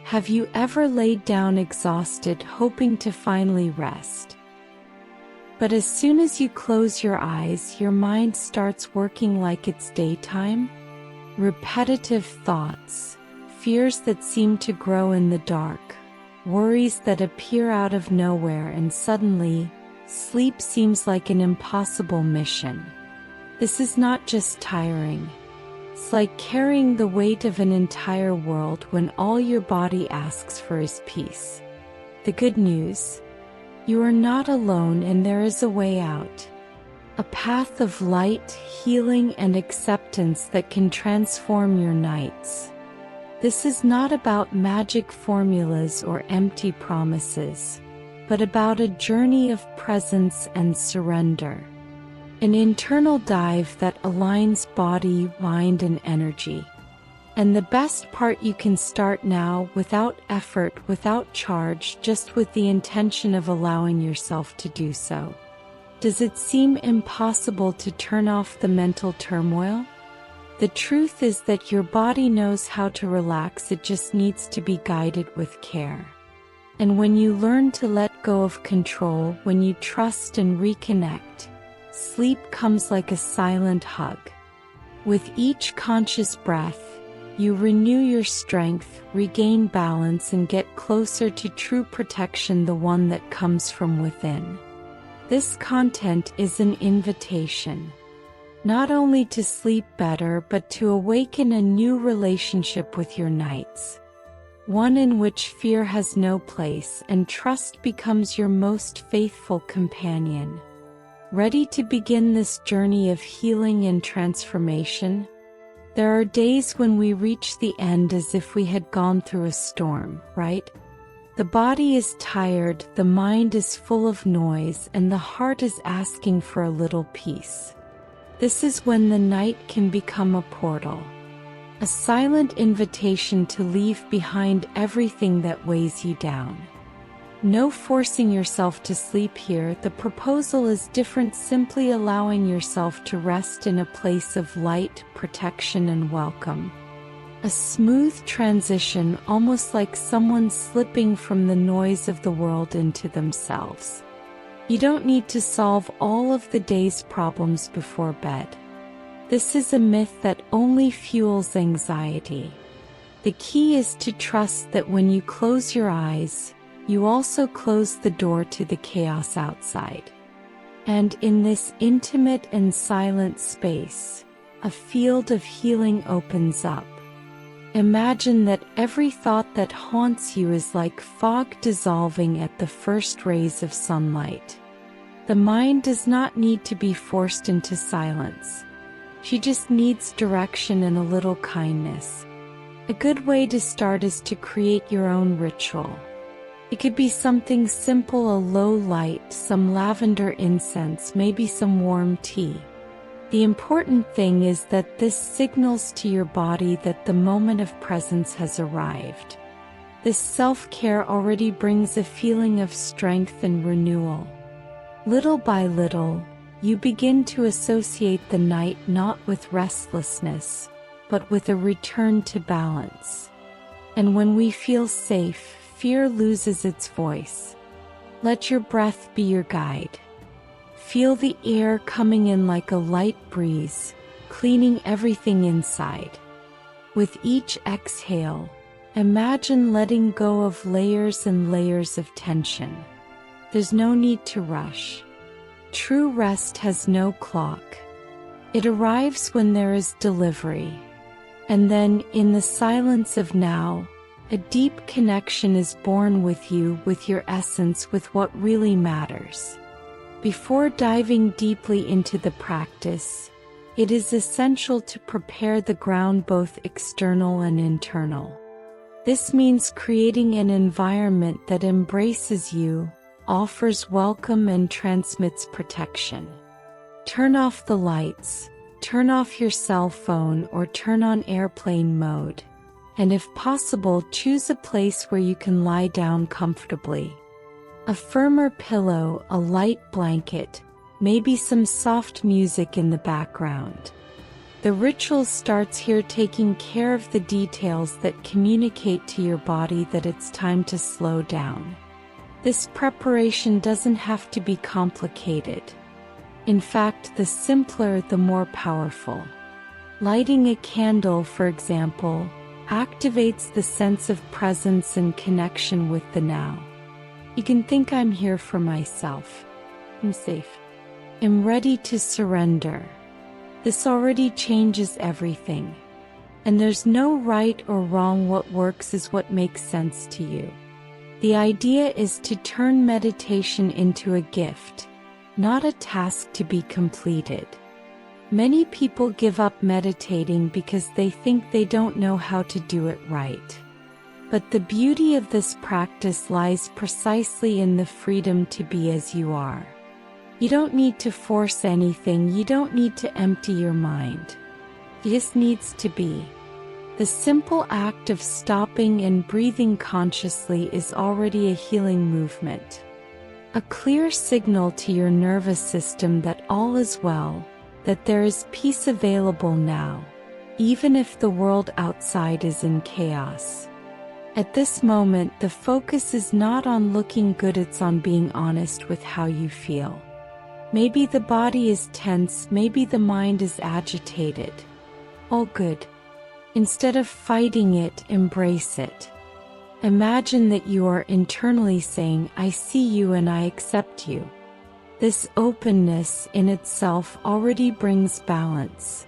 Have you ever laid down exhausted, hoping to finally rest? But as soon as you close your eyes, your mind starts working like it's daytime? Repetitive thoughts, fears that seem to grow in the dark, worries that appear out of nowhere, and suddenly, sleep seems like an impossible mission. This is not just tiring. It's like carrying the weight of an entire world when all your body asks for is peace. The good news? You are not alone, and there is a way out. A path of light, healing, and acceptance that can transform your nights. This is not about magic formulas or empty promises, but about a journey of presence and surrender. An internal dive that aligns body, mind, and energy. And the best part, you can start now, without effort, without charge, just with the intention of allowing yourself to do so. Does it seem impossible to turn off the mental turmoil? The truth is that your body knows how to relax, it just needs to be guided with care. And when you learn to let go of control, when you trust and reconnect, sleep comes like a silent hug. With each conscious breath, you renew your strength, regain balance, and get closer to true protection, the one that comes from within. This content is an invitation, not only to sleep better, but to awaken a new relationship with your nights. One in which fear has no place and trust becomes your most faithful companion. Ready to begin this journey of healing and transformation? There are days when we reach the end as if we had gone through a storm, right? The body is tired, the mind is full of noise, and the heart is asking for a little peace. This is when the night can become a portal. A silent invitation to leave behind everything that weighs you down. No forcing yourself to sleep here, the proposal is different, simply allowing yourself to rest in a place of light, protection, and welcome. A smooth transition, almost like someone slipping from the noise of the world into themselves. You don't need to solve all of the day's problems before bed. This is a myth that only fuels anxiety. The key is to trust that when you close your eyes, you also close the door to the chaos outside. And in this intimate and silent space, a field of healing opens up. Imagine that every thought that haunts you is like fog dissolving at the first rays of sunlight. The mind does not need to be forced into silence. She just needs direction and a little kindness. A good way to start is to create your own ritual. It could be something simple, a low light, some lavender incense, maybe some warm tea. The important thing is that this signals to your body that the moment of presence has arrived. This self-care already brings a feeling of strength and renewal. Little by little, you begin to associate the night not with restlessness, but with a return to balance. And when we feel safe, fear loses its voice. Let your breath be your guide. Feel the air coming in like a light breeze, cleaning everything inside. With each exhale, imagine letting go of layers and layers of tension. There's no need to rush. True rest has no clock. It arrives when there is delivery. And then, in the silence of now, a deep connection is born with you, with your essence, with what really matters. Before diving deeply into the practice, it is essential to prepare the ground, both external and internal. This means creating an environment that embraces you, offers welcome, and transmits protection. Turn off the lights, turn off your cell phone, or turn on airplane mode. And if possible, choose a place where you can lie down comfortably. A firmer pillow, a light blanket, maybe some soft music in the background. The ritual starts here, taking care of the details that communicate to your body that it's time to slow down. This preparation doesn't have to be complicated. In fact, the simpler, the more powerful. Lighting a candle, for example, activates the sense of presence and connection with the now. You can think, I'm here for myself. I'm safe. I'm ready to surrender. This already changes everything. And there's no right or wrong. What works is what makes sense to you. The idea is to turn meditation into a gift, not a task to be completed. Many people give up meditating because they think they don't know how to do it right. But the beauty of this practice lies precisely in the freedom to be as you are. You don't need to force anything. You don't need to empty your mind. It just needs to be. The simple act of stopping and breathing consciously is already a healing movement. A clear signal to your nervous system that all is well, that there is peace available now, even if the world outside is in chaos. At this moment, the focus is not on looking good, it's on being honest with how you feel. Maybe the body is tense, maybe the mind is agitated. All good. Instead of fighting it, embrace it. Imagine that you are internally saying, I see you and I accept you. This openness in itself already brings balance.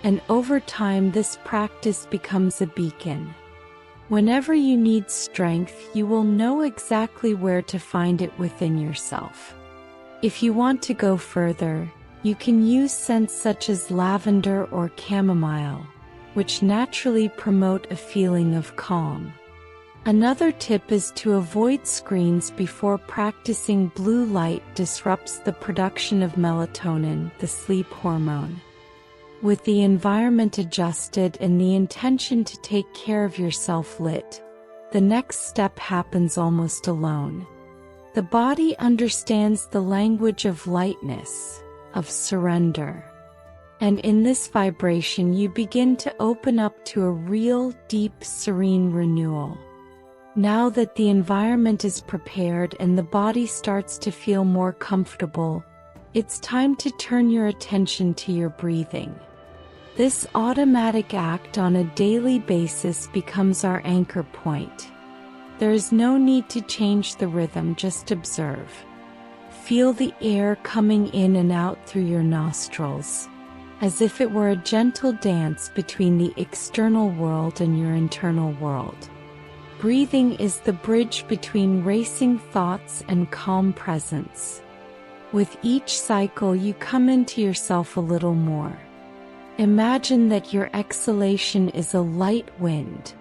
And over time, this practice becomes a beacon. Whenever you need strength, you will know exactly where to find it within yourself. If you want to go further, you can use scents such as lavender or chamomile, which naturally promote a feeling of calm. Another tip is to avoid screens before practicing. Blue light disrupts the production of melatonin, the sleep hormone. With the environment adjusted and the intention to take care of yourself lit, the next step happens almost alone. The body understands the language of lightness, of surrender. And in this vibration you begin to open up to a real, deep, serene renewal. Now that the environment is prepared and the body starts to feel more comfortable, it's time to turn your attention to your breathing. This automatic act on a daily basis becomes our anchor point. There is no need to change the rhythm, just observe. Feel the air coming in and out through your nostrils, as if it were a gentle dance between the external world and your internal world. Breathing is the bridge between racing thoughts and calm presence. With each cycle, you come into yourself a little more. Imagine that your exhalation is a light wind,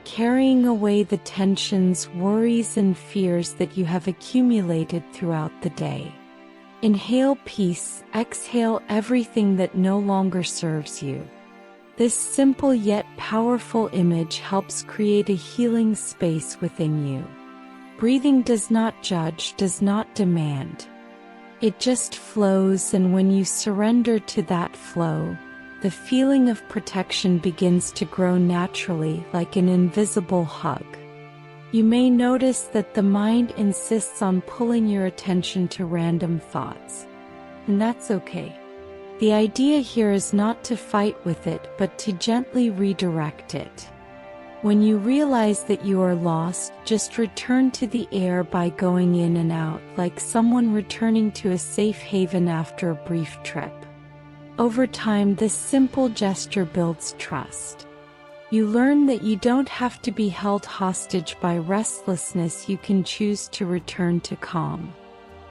carrying away the tensions, worries, and fears that you have accumulated throughout the day. Inhale peace, exhale everything that no longer serves you. This simple yet powerful image helps create a healing space within you. Breathing does not judge, does not demand. It just flows, and when you surrender to that flow, the feeling of protection begins to grow naturally, like an invisible hug. You may notice that the mind insists on pulling your attention to random thoughts. And that's okay. The idea here is not to fight with it, but to gently redirect it. When you realize that you are lost, just return to the air by going in and out, like someone returning to a safe haven after a brief trip. Over time, this simple gesture builds trust. You learn that you don't have to be held hostage by restlessness. You can choose to return to calm.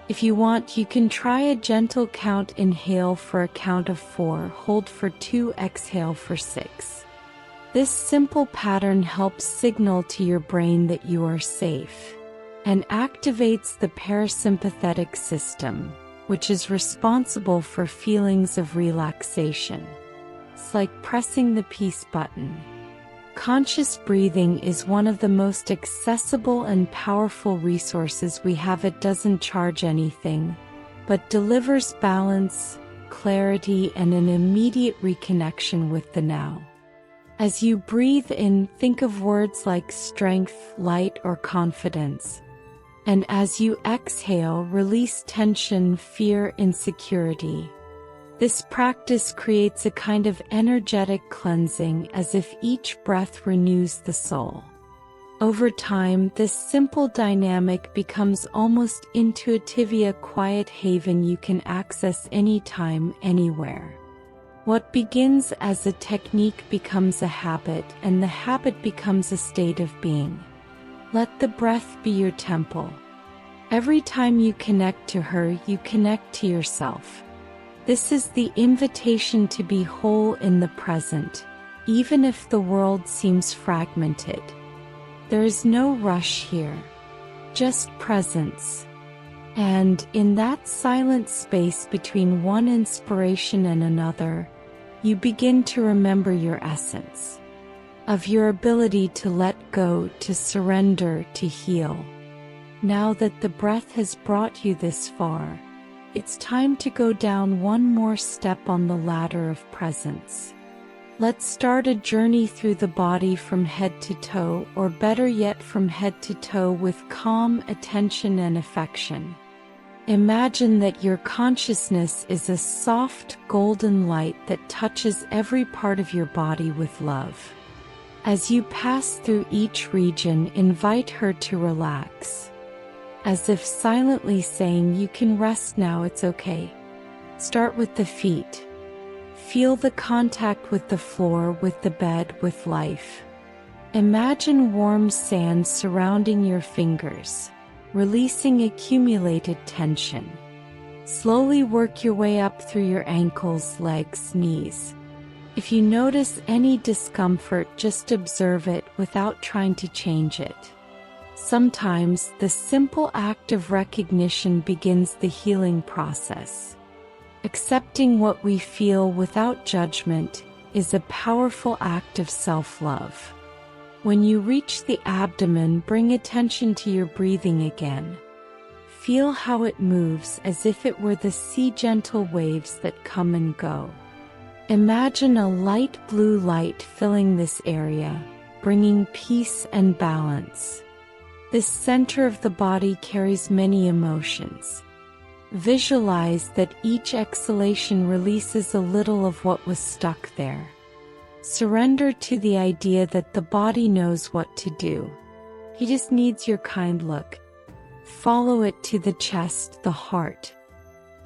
If you want, you can try a gentle count. Inhale for a count of 4, hold for 2, exhale for 6. This simple pattern helps signal to your brain that you are safe and activates the parasympathetic system, which is responsible for feelings of relaxation. It's like pressing the peace button. Conscious breathing is one of the most accessible and powerful resources we have. It doesn't charge anything, but delivers balance, clarity, and an immediate reconnection with the now. As you breathe in, think of words like strength, light, or confidence. And as you exhale, release tension, fear, insecurity. This practice creates a kind of energetic cleansing, as if each breath renews the soul. Over time, this simple dynamic becomes almost intuitive, a quiet haven you can access anytime, anywhere. What begins as a technique becomes a habit, and the habit becomes a state of being. Let the breath be your temple. Every time you connect to her, you connect to yourself. This is the invitation to be whole in the present, even if the world seems fragmented. There is no rush here, just presence. And in that silent space between one inspiration and another, you begin to remember your essence, of your ability to let go, to surrender, to heal. Now that the breath has brought you this far, it's time to go down one more step on the ladder of presence. Let's start a journey through the body from head to toe, or better yet, from head to toe, with calm attention and affection. Imagine that your consciousness is a soft, golden light that touches every part of your body with love. As you pass through each region, invite her to relax, as if silently saying, "You can rest now, it's okay." Start with the feet. Feel the contact with the floor, with the bed, with life. Imagine warm sand surrounding your fingers, releasing accumulated tension. Slowly work your way up through your ankles, legs, knees. If you notice any discomfort, just observe it without trying to change it. Sometimes the simple act of recognition begins the healing process. Accepting what we feel without judgment is a powerful act of self-love. When you reach the abdomen, bring attention to your breathing again. Feel how it moves, as if it were the sea, gentle waves that come and go. Imagine a light blue light filling this area, bringing peace and balance. This center of the body carries many emotions. Visualize that each exhalation releases a little of what was stuck there. Surrender to the idea that the body knows what to do. He just needs your kind look. Follow it to the chest, the heart.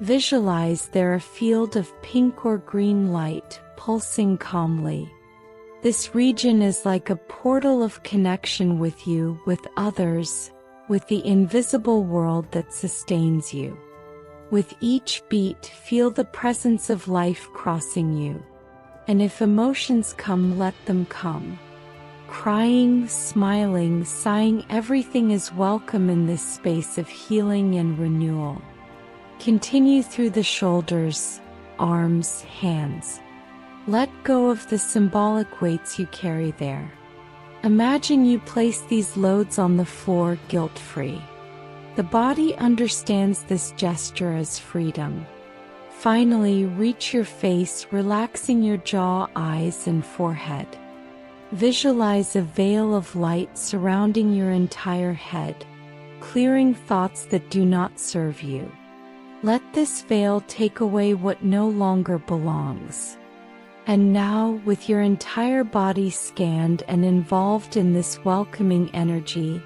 Visualize there a field of pink or green light, pulsing calmly. This region is like a portal of connection with you, with others, with the invisible world that sustains you. With each beat, feel the presence of life crossing you. And if emotions come, let them come. Crying, smiling, sighing, everything is welcome in this space of healing and renewal. Continue through the shoulders, arms, hands. Let go of the symbolic weights you carry there. Imagine you place these loads on the floor, guilt-free. The body understands this gesture as freedom. Finally, reach your face, relaxing your jaw, eyes, and forehead. Visualize a veil of light surrounding your entire head, clearing thoughts that do not serve you. Let this veil take away what no longer belongs. And now, with your entire body scanned and involved in this welcoming energy,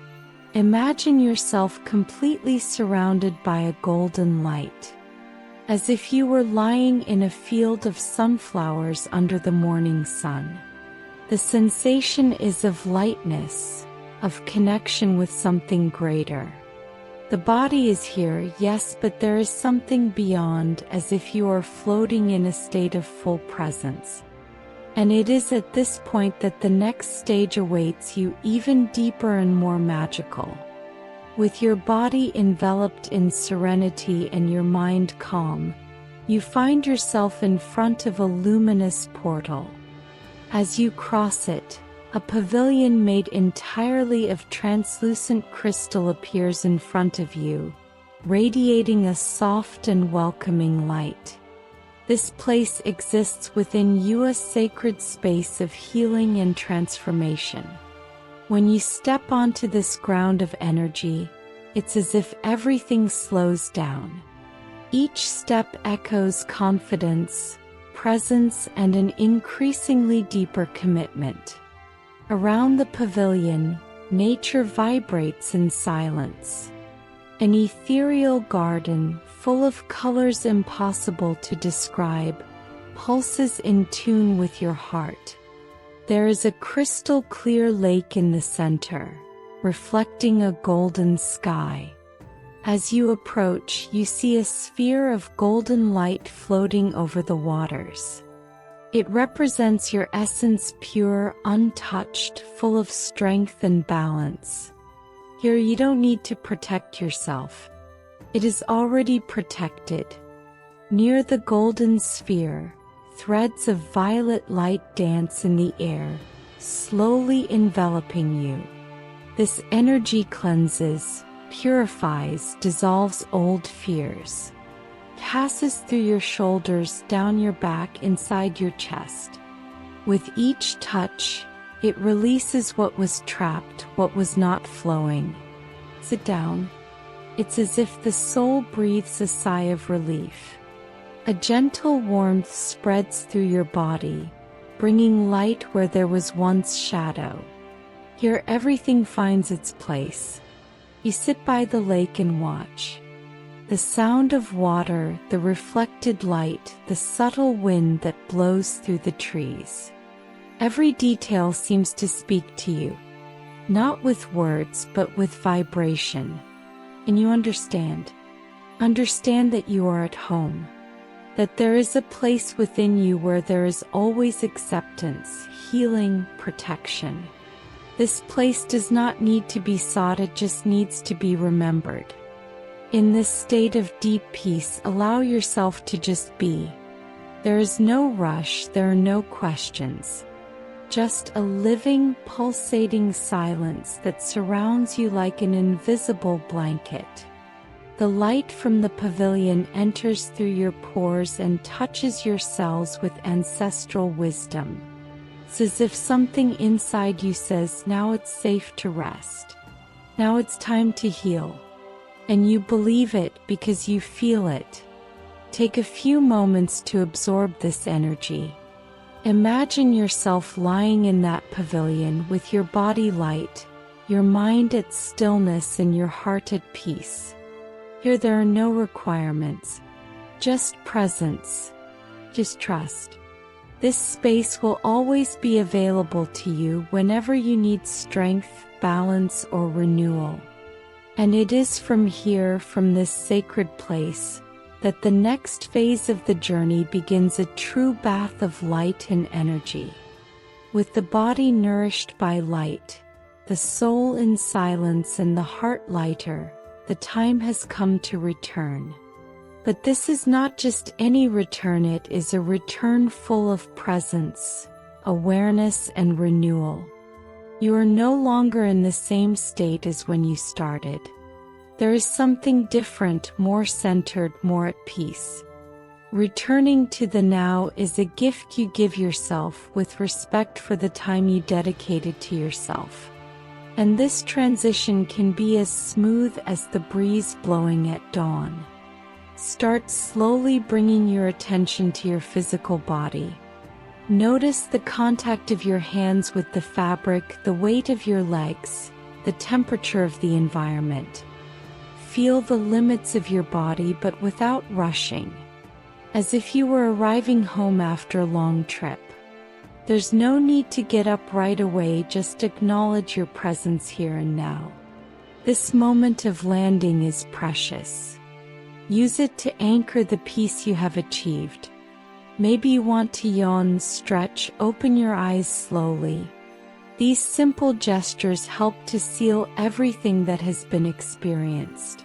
imagine yourself completely surrounded by a golden light, as if you were lying in a field of sunflowers under the morning sun. The sensation is of lightness, of connection with something greater. The body is here, yes, but there is something beyond, as if you are floating in a state of full presence. And it is at this point that the next stage awaits you, even deeper and more magical. With your body enveloped in serenity and your mind calm, you find yourself in front of a luminous portal. As you cross it, a pavilion made entirely of translucent crystal appears in front of you, radiating a soft and welcoming light. This place exists within you, a sacred space of healing and transformation. When you step onto this ground of energy, it's as if everything slows down. Each step echoes confidence, presence, and an increasingly deeper commitment. Around the pavilion, nature vibrates in silence. An ethereal garden, full of colors impossible to describe, pulses in tune with your heart. There is a crystal-clear lake in the center, reflecting a golden sky. As you approach, you see a sphere of golden light floating over the waters. It represents your essence, pure, untouched, full of strength and balance. Here you don't need to protect yourself. It is already protected. Near the golden sphere, threads of violet light dance in the air, slowly enveloping you. This energy cleanses, purifies, dissolves old fears. Passes through your shoulders, down your back, inside your chest. With each touch, it releases what was trapped, what was not flowing. Sit down. It's as if the soul breathes a sigh of relief. A gentle warmth spreads through your body, bringing light where there was once shadow. Here everything finds its place. You sit by the lake and watch. The sound of water, the reflected light, the subtle wind that blows through the trees. Every detail seems to speak to you, not with words but with vibration. And you understand. Understand that you are at home. That there is a place within you where there is always acceptance, healing, protection. This place does not need to be sought, it just needs to be remembered. In this state of deep peace, allow yourself to just be. There is no rush, there are no questions. Just a living, pulsating silence that surrounds you like an invisible blanket. The light from the pavilion enters through your pores and touches your cells with ancestral wisdom. It's as if something inside you says, now it's safe to rest. Now it's time to heal. And you believe it because you feel it. Take a few moments to absorb this energy. Imagine yourself lying in that pavilion with your body light, your mind at stillness and your heart at peace. Here there are no requirements, just presence, just trust. This space will always be available to you whenever you need strength, balance, or renewal. And it is from here, from this sacred place, that the next phase of the journey begins, a true bath of light and energy. With the body nourished by light, the soul in silence, and the heart lighter, the time has come to return. But this is not just any return, it is a return full of presence, awareness, and renewal. You are no longer in the same state as when you started. There is something different, more centered, more at peace. Returning to the now is a gift you give yourself with respect for the time you dedicated to yourself. And this transition can be as smooth as the breeze blowing at dawn. Start slowly bringing your attention to your physical body. Notice the contact of your hands with the fabric, the weight of your legs, the temperature of the environment. Feel the limits of your body, but without rushing. As if you were arriving home after a long trip. There's no need to get up right away, just acknowledge your presence here and now. This moment of landing is precious. Use it to anchor the peace you have achieved. Maybe you want to yawn, stretch, open your eyes slowly. These simple gestures help to seal everything that has been experienced.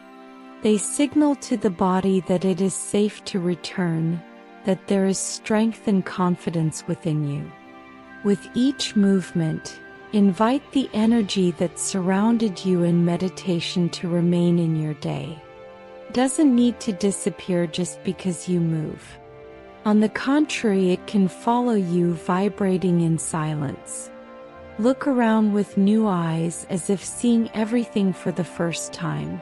They signal to the body that it is safe to return, that there is strength and confidence within you. With each movement, invite the energy that surrounded you in meditation to remain in your day. It doesn't need to disappear just because you move. On the contrary, it can follow you, vibrating in silence. Look around with new eyes, as if seeing everything for the first time.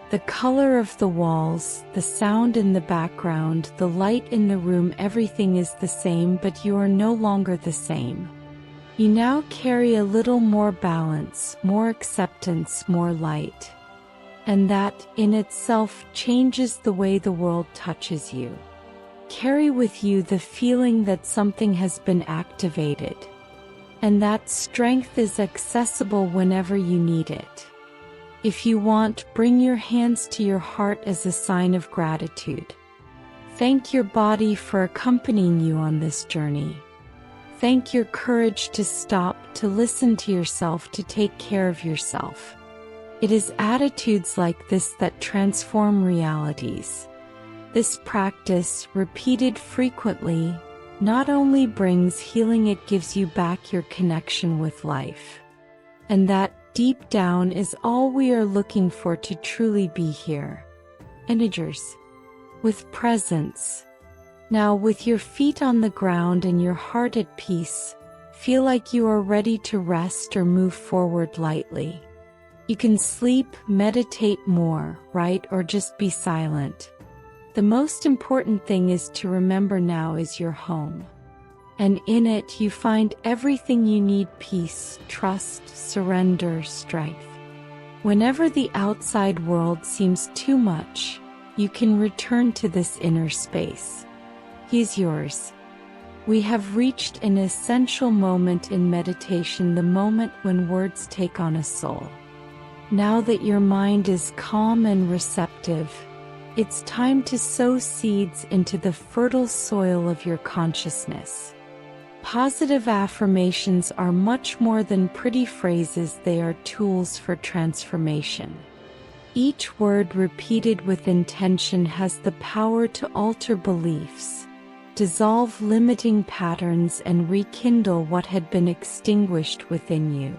The color of the walls, the sound in the background, the light in the room, everything is the same, but you are no longer the same. You now carry a little more balance, more acceptance, more light. And that, in itself, changes the way the world touches you. Carry with you the feeling that something has been activated, and that strength is accessible whenever you need it. If you want, bring your hands to your heart as a sign of gratitude. Thank your body for accompanying you on this journey. Thank your courage to stop, to listen to yourself, to take care of yourself. It is attitudes like this that transform realities. This practice, repeated frequently, not only brings healing, it gives you back your connection with life. And that, deep down, is all we are looking for to truly be here. Integers. With presence. Now, with your feet on the ground and your heart at peace, feel like you are ready to rest or move forward lightly. You can sleep, meditate more, write, or just be silent. The most important thing is to remember now is your home. And in it you find everything you need: peace, trust, surrender, strength. Whenever the outside world seems too much, you can return to this inner space. He is yours. We have reached an essential moment in meditation, the moment when words take on a soul. Now that your mind is calm and receptive, it's time to sow seeds into the fertile soil of your consciousness. Positive affirmations are much more than pretty phrases, they are tools for transformation. Each word repeated with intention has the power to alter beliefs, dissolve limiting patterns, and rekindle what had been extinguished within you.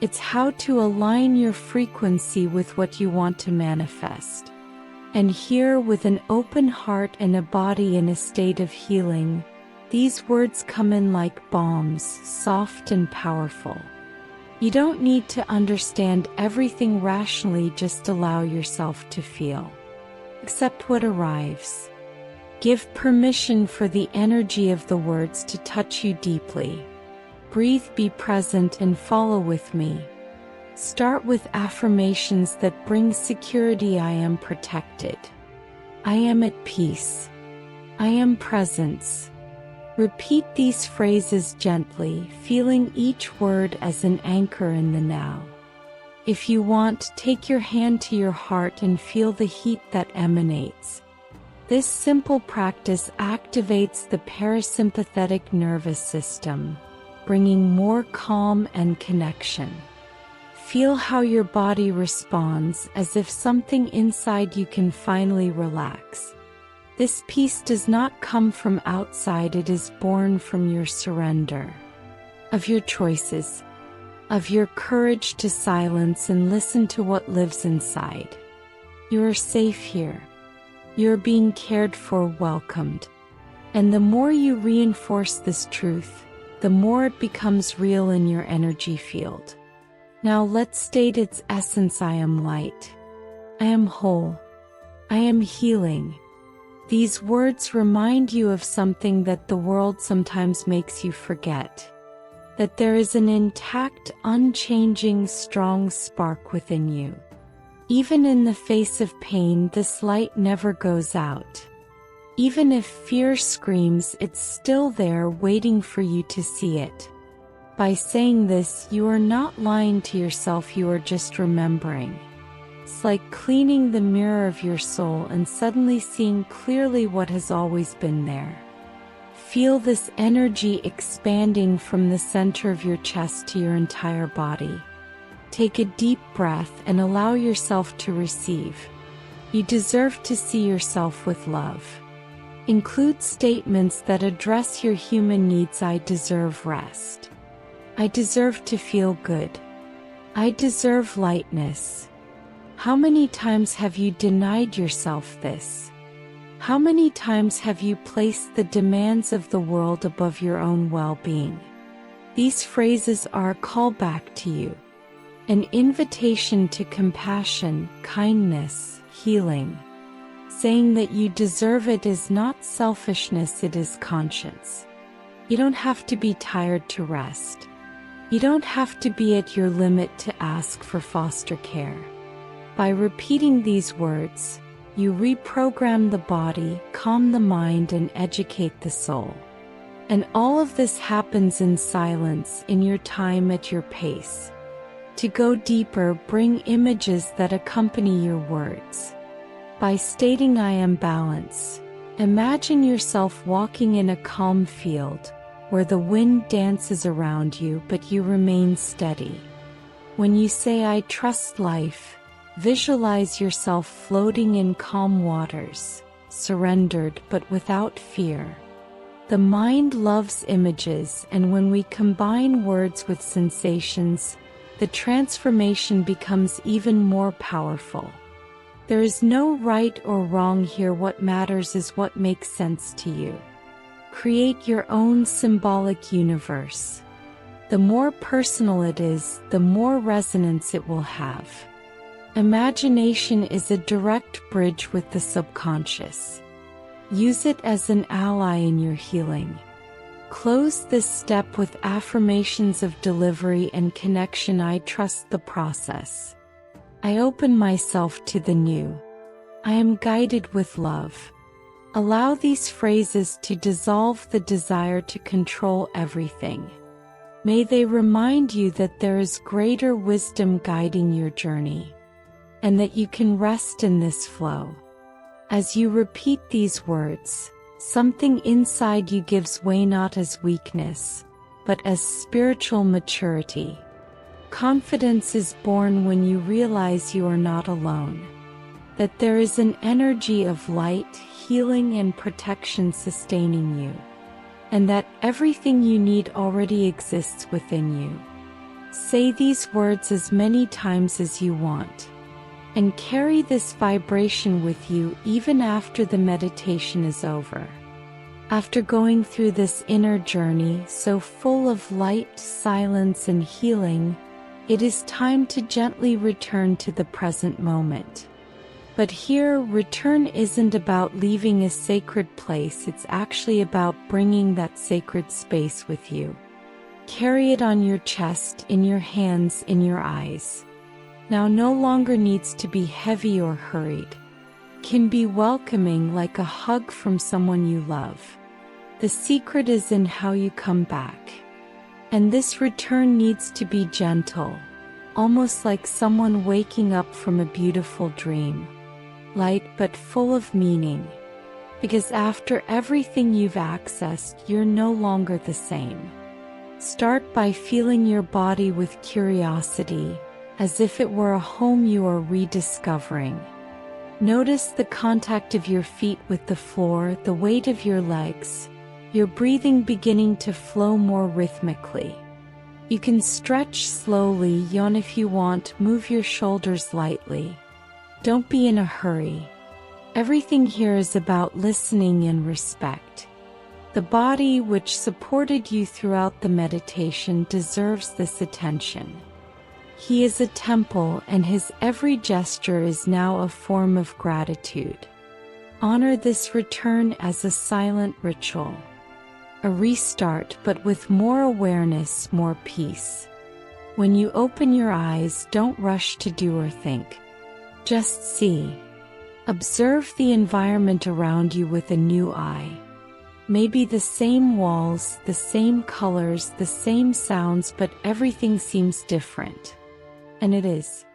It's how to align your frequency with what you want to manifest. And here, with an open heart and a body in a state of healing, these words come in like balms, soft and powerful. You don't need to understand everything rationally, just allow yourself to feel. Accept what arrives. Give permission for the energy of the words to touch you deeply. Breathe, be present, and follow with me. Start with affirmations that bring security. I am protected. I am at peace. I am presence. Repeat these phrases gently, feeling each word as an anchor in the now. If you want, take your hand to your heart and feel the heat that emanates. This simple practice activates the parasympathetic nervous system, bringing more calm and connection. Feel how your body responds, as if something inside you can finally relax. This peace does not come from outside, it is born from your surrender, of your choices, of your courage to silence and listen to what lives inside. You are safe here. You are being cared for, welcomed. And the more you reinforce this truth, the more it becomes real in your energy field. Now let's state its essence. I am light. I am whole. I am healing. These words remind you of something that the world sometimes makes you forget. That there is an intact, unchanging, strong spark within you. Even in the face of pain, this light never goes out. Even if fear screams, it's still there, waiting for you to see it. By saying this, you are not lying to yourself, you are just remembering. It's like cleaning the mirror of your soul and suddenly seeing clearly what has always been there. Feel this energy expanding from the center of your chest to your entire body. Take a deep breath and allow yourself to receive. You deserve to see yourself with love. Include statements that address your human needs. I deserve rest. I deserve to feel good. I deserve lightness. How many times have you denied yourself this? How many times have you placed the demands of the world above your own well-being? These phrases are a callback to you, an invitation to compassion, kindness, healing. Saying that you deserve it is not selfishness, it is conscience. You don't have to be tired to rest. You don't have to be at your limit to ask for foster care. By repeating these words, you reprogram the body, calm the mind, and educate the soul. And all of this happens in silence, in your time, at your pace. To go deeper, bring images that accompany your words. By stating "I am balance," imagine yourself walking in a calm field, where the wind dances around you but you remain steady. When you say "I trust life," visualize yourself floating in calm waters, surrendered but without fear. The mind loves images, and when we combine words with sensations, the transformation becomes even more powerful. There is no right or wrong here. What matters is what makes sense to you. Create your own symbolic universe. The more personal it is, the more resonance it will have. Imagination is a direct bridge with the subconscious. Use it as an ally in your healing. Close this step with affirmations of delivery and connection. I trust the process. I open myself to the new. I am guided with love. Allow these phrases to dissolve the desire to control everything. May they remind you that there is greater wisdom guiding your journey, and that you can rest in this flow. As you repeat these words, something inside you gives way, not as weakness, but as spiritual maturity. Confidence is born when you realize you are not alone, that there is an energy of light, healing, and protection sustaining you, and that everything you need already exists within you. Say these words as many times as you want, and carry this vibration with you even after the meditation is over. After going through this inner journey so full of light, silence, and healing, it is time to gently return to the present moment. But here, return isn't about leaving a sacred place, it's actually about bringing that sacred space with you. Carry it on your chest, in your hands, in your eyes. Now no longer needs to be heavy or hurried. Can be welcoming, like a hug from someone you love. The secret is in how you come back. And this return needs to be gentle, almost like someone waking up from a beautiful dream. Light but full of meaning. Because after everything you've accessed, you're no longer the same. Start by feeling your body with curiosity, as if it were a home you are rediscovering. Notice the contact of your feet with the floor, the weight of your legs, your breathing beginning to flow more rhythmically. You can stretch slowly, yawn if you want, move your shoulders lightly. Don't be in a hurry. Everything here is about listening and respect. The body which supported you throughout the meditation deserves this attention. He is a temple, and his every gesture is now a form of gratitude. Honor this return as a silent ritual. A restart, but with more awareness, more peace. When you open your eyes, don't rush to do or think. Just see. Observe the environment around you with a new eye. Maybe the same walls, the same colors, the same sounds, but everything seems different. And it is.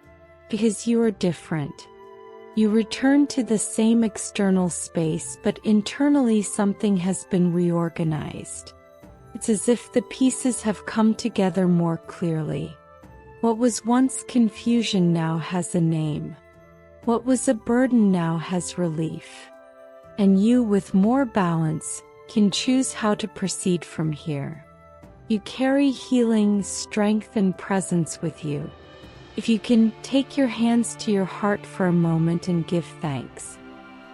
Because you are different. You return to the same external space, but internally something has been reorganized. It's as if the pieces have come together more clearly. What was once confusion now has a name. What was a burden now has relief. And you, with more balance, can choose how to proceed from here. You carry healing, strength, and presence with you. If you can, take your hands to your heart for a moment and give thanks.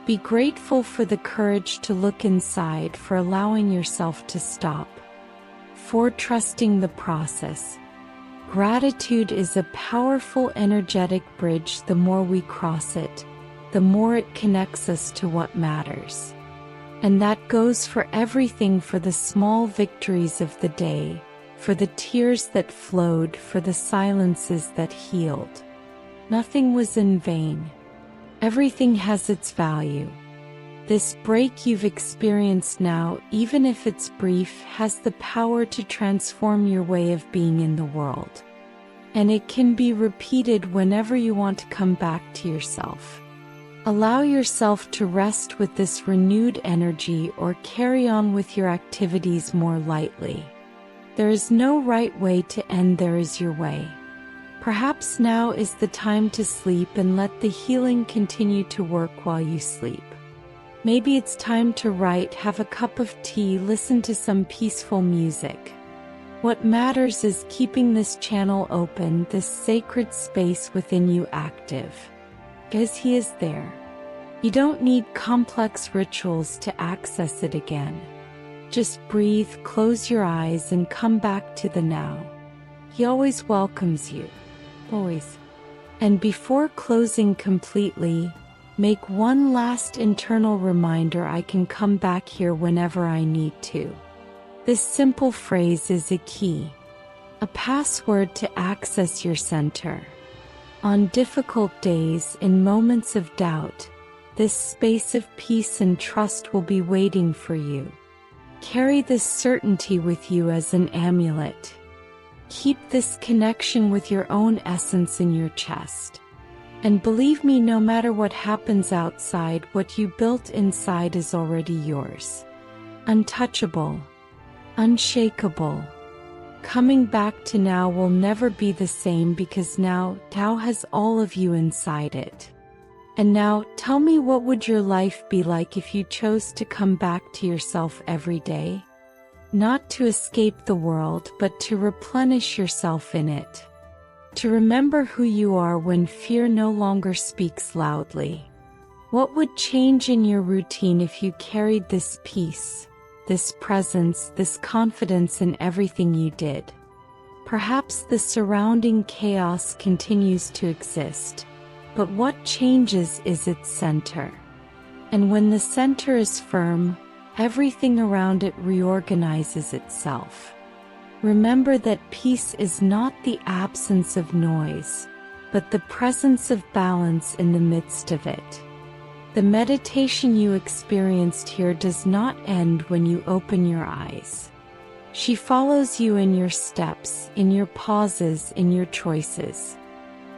Be grateful for the courage to look inside, for allowing yourself to stop, for trusting the process. Gratitude is a powerful energetic bridge. The more we cross it, the more it connects us to what matters. And that goes for everything, for the small victories of the day, for the tears that flowed, for the silences that healed. Nothing was in vain. Everything has its value. This break you've experienced now, even if it's brief, has the power to transform your way of being in the world. And it can be repeated whenever you want to come back to yourself. Allow yourself to rest with this renewed energy, or carry on with your activities more lightly. There is no right way to end, there is your way. Perhaps now is the time to sleep and let the healing continue to work while you sleep. Maybe it's time to write, have a cup of tea, listen to some peaceful music. What matters is keeping this channel open, this sacred space within you active. Because He is there. You don't need complex rituals to access it again. Just breathe, close your eyes, and come back to the now. He always welcomes you. Always. And before closing completely, make one last internal reminder: I can come back here whenever I need to. This simple phrase is a key, a password to access your center. On difficult days, in moments of doubt, this space of peace and trust will be waiting for you. Carry this certainty with you as an amulet. Keep this connection with your own essence in your chest. And believe me, no matter what happens outside, what you built inside is already yours. Untouchable, unshakable. Coming back to now will never be the same, because now Tao has all of you inside it. And now, tell me, what would your life be like if you chose to come back to yourself every day? Not to escape the world, but to replenish yourself in it. To remember who you are when fear no longer speaks loudly. What would change in your routine if you carried this peace, this presence, this confidence in everything you did? Perhaps the surrounding chaos continues to exist, but what changes is its center. And when the center is firm, everything around it reorganizes itself. Remember that peace is not the absence of noise, but the presence of balance in the midst of it. The meditation you experienced here does not end when you open your eyes. She follows you in your steps, in your pauses, in your choices.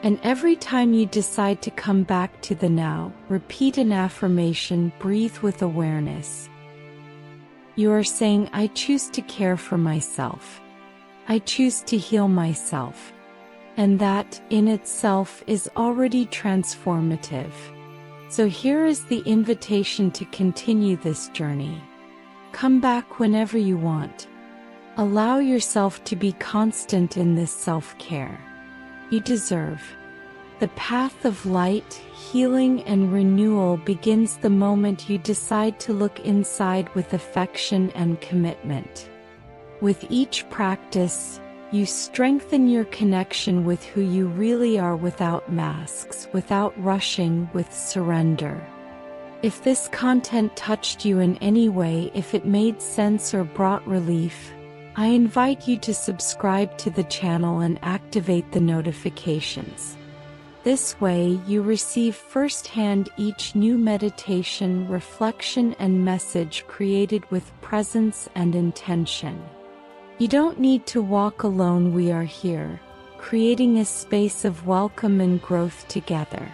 And every time you decide to come back to the now, repeat an affirmation, breathe with awareness. You are saying, I choose to care for myself. I choose to heal myself. And that, in itself, is already transformative. So here is the invitation to continue this journey. Come back whenever you want. Allow yourself to be constant in this self-care. You deserve. The path of light, healing, and renewal begins the moment you decide to look inside with affection and commitment. With each practice, you strengthen your connection with who you really are, without masks, without rushing, with surrender. If this content touched you in any way, if it made sense or brought relief, I invite you to subscribe to the channel and activate the notifications. This way, you receive firsthand each new meditation, reflection, and message created with presence and intention. You don't need to walk alone. We are here, creating a space of welcome and growth together.